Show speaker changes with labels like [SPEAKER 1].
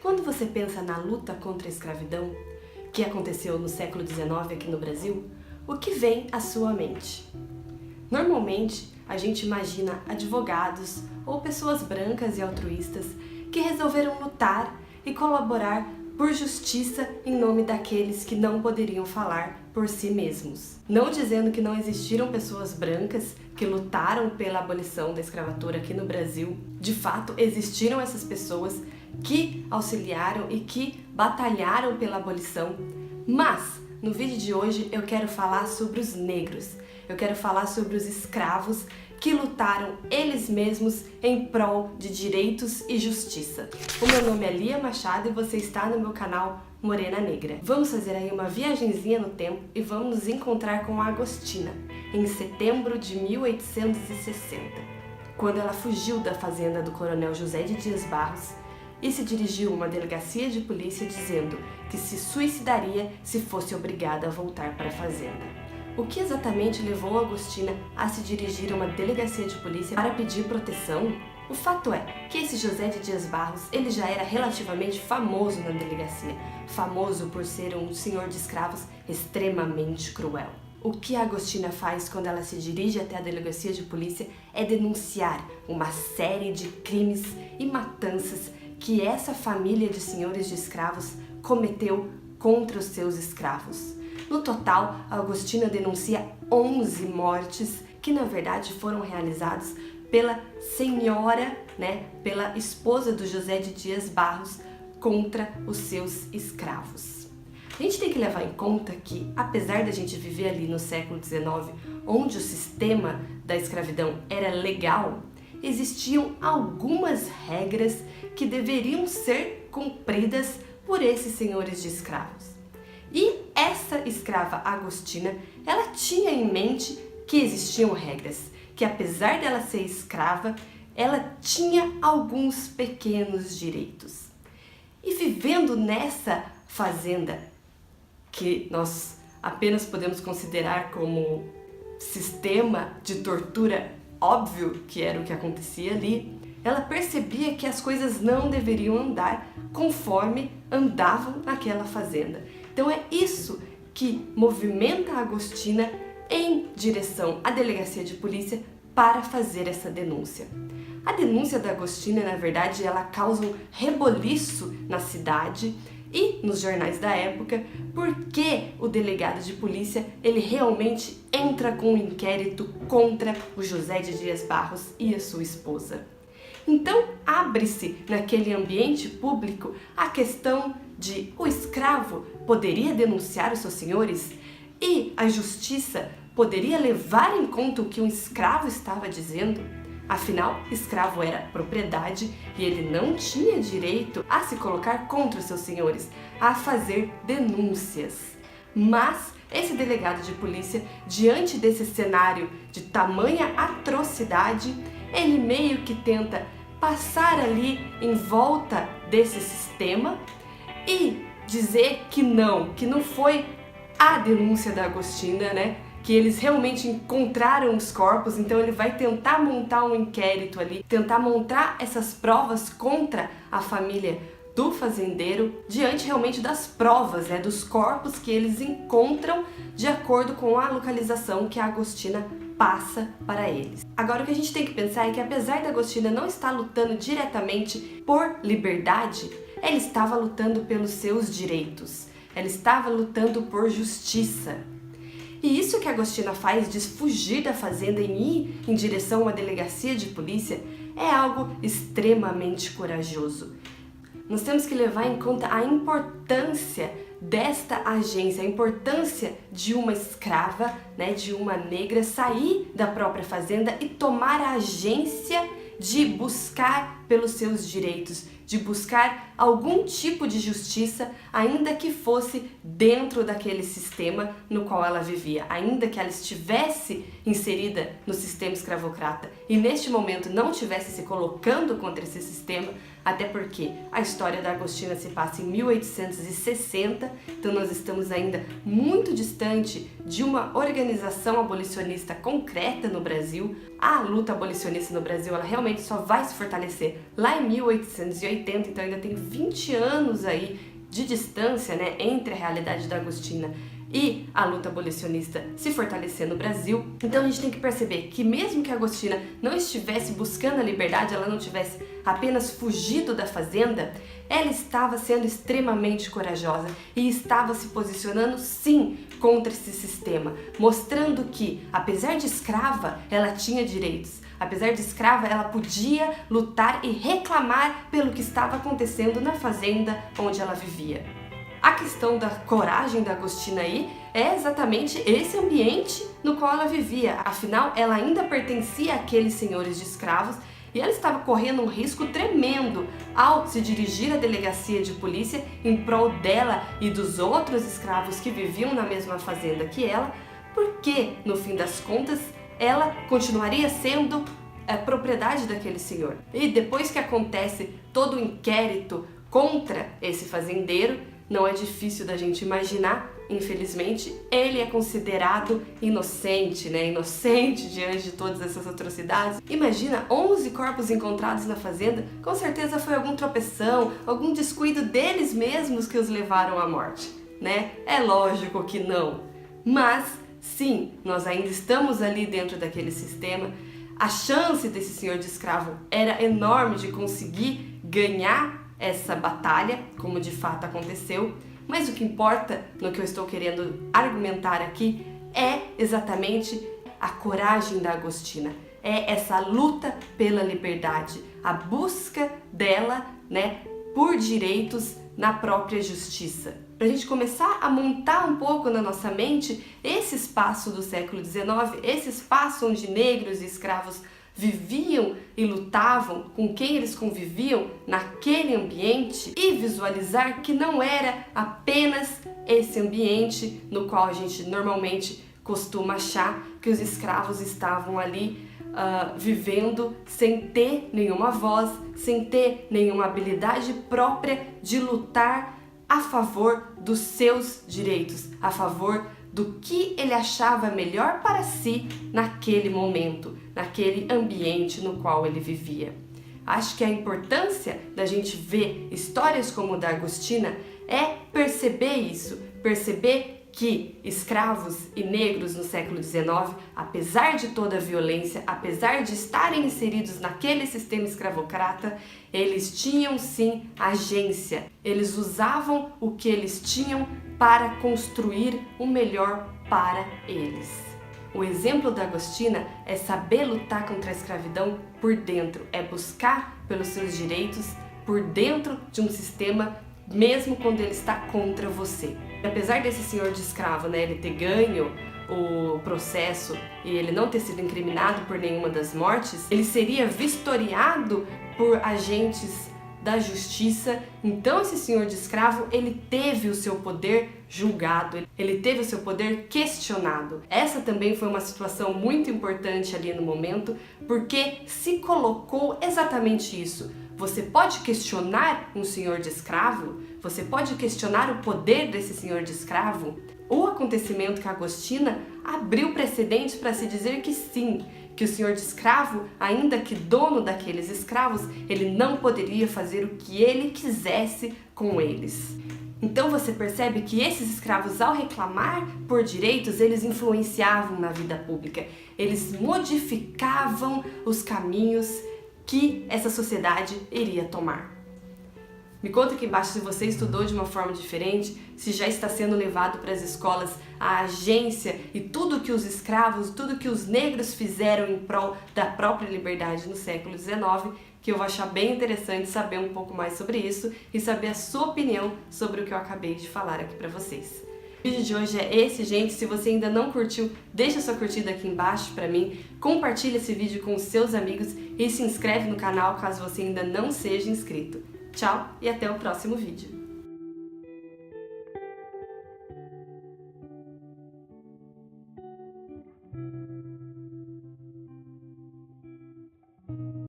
[SPEAKER 1] Quando você pensa na luta contra a escravidão, que aconteceu no século XIX aqui no Brasil, o que vem à sua mente? Normalmente, a gente imagina advogados ou pessoas brancas e altruístas que resolveram lutar e colaborar por justiça em nome daqueles que não poderiam falar por si mesmos. Não dizendo que não existiram pessoas brancas que lutaram pela abolição da escravatura aqui no Brasil. De fato, existiram essas pessoas que auxiliaram e que batalharam pela abolição. Mas, no vídeo de hoje, eu quero falar sobre os negros. Eu quero falar sobre os escravos que lutaram eles mesmos em prol de direitos e justiça. O meu nome é Lia Machado e você está no meu canal Morena Negra. Vamos fazer aí uma viagenzinha no tempo e vamos nos encontrar com a Agostina, em setembro de 1860, quando ela fugiu da fazenda do coronel José de Dias Barros e se dirigiu a uma delegacia de polícia dizendo que se suicidaria se fosse obrigada a voltar para a fazenda. O que exatamente levou Agostina a se dirigir a uma delegacia de polícia para pedir proteção? O fato é que esse José de Dias Barros, ele já era relativamente famoso na delegacia, famoso por ser um senhor de escravos extremamente cruel. O que a Agostina faz quando ela se dirige até a delegacia de polícia é denunciar uma série de crimes e matanças que essa família de senhores de escravos cometeu contra os seus escravos. No total, a Agostina denuncia 11 mortes que na verdade foram realizadas pela senhora, pela esposa do José de Dias Barros contra os seus escravos. A gente tem que levar em conta que, apesar da gente viver ali no século XIX, onde o sistema da escravidão era legal, existiam algumas regras que deveriam ser cumpridas por esses senhores de escravos. E essa escrava Agostina, ela tinha em mente que existiam regras, que apesar dela ser escrava, ela tinha alguns pequenos direitos. E vivendo nessa fazenda, que nós apenas podemos considerar como sistema de tortura óbvio que era o que acontecia ali, ela percebia que as coisas não deveriam andar conforme andavam naquela fazenda. Então é isso que movimenta a Agostina em direção à delegacia de polícia para fazer essa denúncia. A denúncia da Agostina, na verdade, ela causa um reboliço na cidade e nos jornais da época, porque o delegado de polícia ele realmente entra com um inquérito contra o José de Dias Barros e a sua esposa. Então abre-se naquele ambiente público a questão de o escravo poderia denunciar os seus senhores e a justiça poderia levar em conta o que um escravo estava dizendo? Afinal, escravo era propriedade e ele não tinha direito a se colocar contra os seus senhores, a fazer denúncias. Mas esse delegado de polícia, diante desse cenário de tamanha atrocidade, ele meio que tenta passar ali em volta desse sistema e dizer que não foi a denúncia da Agostina, que eles realmente encontraram os corpos, então ele vai tentar montar um inquérito ali, tentar montar essas provas contra a família do fazendeiro, diante realmente das provas, dos corpos que eles encontram de acordo com a localização que a Agostina passa para eles. Agora o que a gente tem que pensar é que apesar da Agostina não estar lutando diretamente por liberdade, ela estava lutando pelos seus direitos, ela estava lutando por justiça. E isso que a Agostina faz de fugir da fazenda e ir em direção a uma delegacia de polícia é algo extremamente corajoso. Nós temos que levar em conta a importância desta agência, a importância de uma escrava, de uma negra sair da própria fazenda e tomar a agência de buscar pelos seus direitos, de buscar algum tipo de justiça, ainda que fosse dentro daquele sistema no qual ela vivia, ainda que ela estivesse inserida no sistema escravocrata e neste momento não estivesse se colocando contra esse sistema, Até porque a história da Agostina se passa em 1860, então nós estamos ainda muito distante de uma organização abolicionista concreta no Brasil. A luta abolicionista no Brasil, ela realmente só vai se fortalecer lá em 1880, então ainda tem 20 anos aí de distância, né, entre a realidade da Agostina e a luta abolicionista se fortalecer no Brasil. Então a gente tem que perceber que mesmo que a Agostina não estivesse buscando a liberdade, ela não tivesse apenas fugido da fazenda, ela estava sendo extremamente corajosa e estava se posicionando sim contra esse sistema, mostrando que, apesar de escrava, ela tinha direitos. Apesar de escrava, ela podia lutar e reclamar pelo que estava acontecendo na fazenda onde ela vivia. A questão da coragem da Agostina aí é exatamente esse ambiente no qual ela vivia. Afinal, ela ainda pertencia àqueles senhores de escravos e ela estava correndo um risco tremendo ao se dirigir à delegacia de polícia em prol dela e dos outros escravos que viviam na mesma fazenda que ela, porque, no fim das contas, ela continuaria sendo propriedade daquele senhor. E depois que acontece todo o inquérito contra esse fazendeiro, não é difícil da gente imaginar, infelizmente, ele é considerado inocente, né? Inocente diante de todas essas atrocidades. Imagina 11 corpos encontrados na fazenda, com certeza foi algum tropeção, algum descuido deles mesmos que os levaram à morte, né? É lógico que não, mas sim, nós ainda estamos ali dentro daquele sistema. A chance desse senhor de escravo era enorme de conseguir ganhar essa batalha, como de fato aconteceu, mas o que importa no que eu estou querendo argumentar aqui é exatamente a coragem da Agostina, é essa luta pela liberdade, a busca dela, né, por direitos na própria justiça. Para a gente começar a montar um pouco na nossa mente esse espaço do século XIX, esse espaço onde negros e escravos viviam e lutavam, com quem eles conviviam naquele ambiente, e visualizar que não era apenas esse ambiente no qual a gente normalmente costuma achar que os escravos estavam ali vivendo sem ter nenhuma voz, sem ter nenhuma habilidade própria de lutar a favor dos seus direitos, a favor do que ele achava melhor para si naquele momento, naquele ambiente no qual ele vivia. Acho que a importância da gente ver histórias como a da Agostina é perceber isso, perceber que escravos e negros no século XIX, apesar de toda a violência, apesar de estarem inseridos naquele sistema escravocrata, eles tinham sim agência. Eles usavam o que eles tinham para construir o melhor para eles. O exemplo da Agostina é saber lutar contra a escravidão por dentro, é buscar pelos seus direitos por dentro de um sistema, mesmo quando ele está contra você. Apesar desse senhor de escravo, né, ele ter ganho o processo e ele não ter sido incriminado por nenhuma das mortes, ele seria vistoriado por agentes da justiça. Então esse senhor de escravo, ele teve o seu poder julgado, ele teve o seu poder questionado. Essa também foi uma situação muito importante ali no momento, porque se colocou exatamente isso. Você pode questionar um senhor de escravo? Você pode questionar o poder desse senhor de escravo? O acontecimento com a Agostina abriu precedentes para se dizer que sim, que o senhor de escravo, ainda que dono daqueles escravos, ele não poderia fazer o que ele quisesse com eles. Então você percebe que esses escravos, ao reclamar por direitos, eles influenciavam na vida pública, eles modificavam os caminhos que essa sociedade iria tomar. Me conta aqui embaixo se você estudou de uma forma diferente, se já está sendo levado para as escolas a agência e tudo que os escravos, tudo que os negros fizeram em prol da própria liberdade no século XIX, que eu vou achar bem interessante saber um pouco mais sobre isso e saber a sua opinião sobre o que eu acabei de falar aqui para vocês. O vídeo de hoje é esse, gente. Se você ainda não curtiu, deixa sua curtida aqui embaixo pra mim, compartilha esse vídeo com os seus amigos e se inscreve no canal caso você ainda não seja inscrito. Tchau e até o próximo vídeo.